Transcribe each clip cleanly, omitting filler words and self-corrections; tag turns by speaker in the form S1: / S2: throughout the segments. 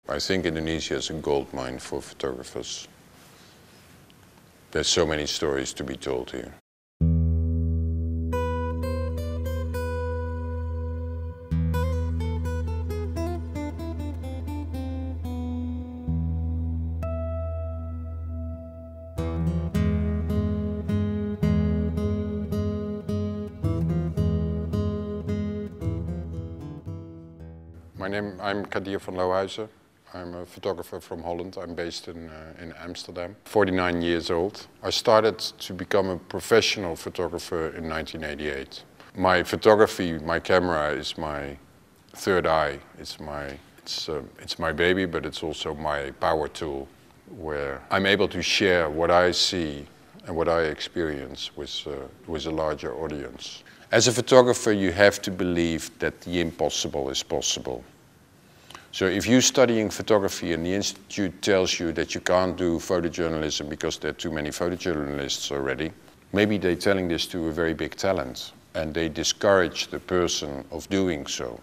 S1: I think Indonesia is a gold mine for photographers. There's so many stories to be told here. I'm Kadir van Lauhuizen. I'm a photographer from Holland. I'm based in Amsterdam. 49 years old. I started to become a professional photographer in 1988. My photography, my camera is my third eye. It's my baby, but it's also my power tool, where I'm able to share what I see and what I experience with a larger audience. As a photographer, you have to believe that the impossible is possible. So if you're studying photography and the institute tells you that you can't do photojournalism because there are too many photojournalists already, maybe they're telling this to a very big talent and they discourage the person of doing so.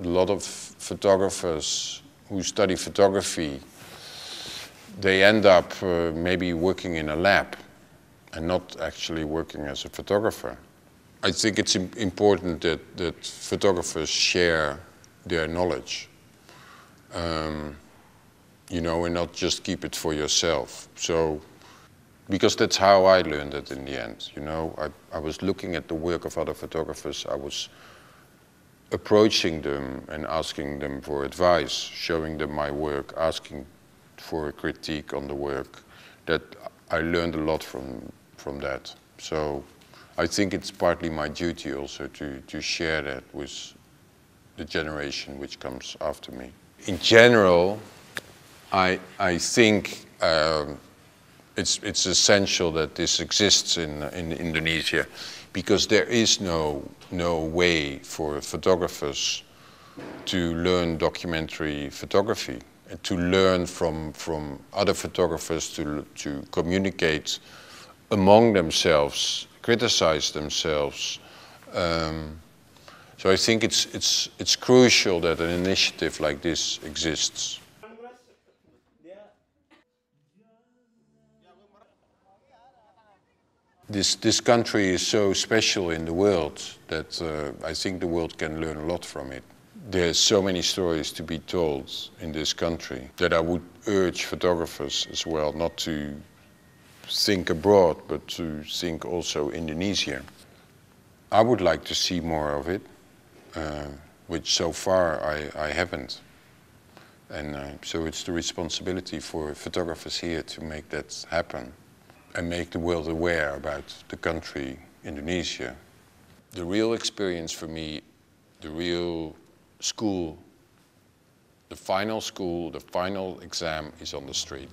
S1: A lot of photographers who study photography, they end up maybe working in a lab and not actually working as a photographer. I think it's important that photographers share their knowledge, you know, and not just keep it for yourself. So, because that's how I learned it in the end, you know. I was looking at the work of other photographers, I was approaching them and asking them for advice, showing them my work, asking for a critique on the work. That I learned a lot from that. So I think it's partly my duty also to share that with the generation which comes after me. In general, I think it's essential that this exists in Indonesia, because there is no way for photographers to learn documentary photography and to learn from other photographers, to communicate among themselves, criticize themselves. So I think it's crucial that an initiative like this exists. This country is so special in the world that I think the world can learn a lot from it. There's so many stories to be told in this country that I would urge photographers as well not to think abroad, but to think also Indonesia. I would like to see more of it, which so far I haven't. And so it's the responsibility for photographers here to make that happen and make the world aware about the country, Indonesia. The real experience for me, the real school, the final exam is on the street.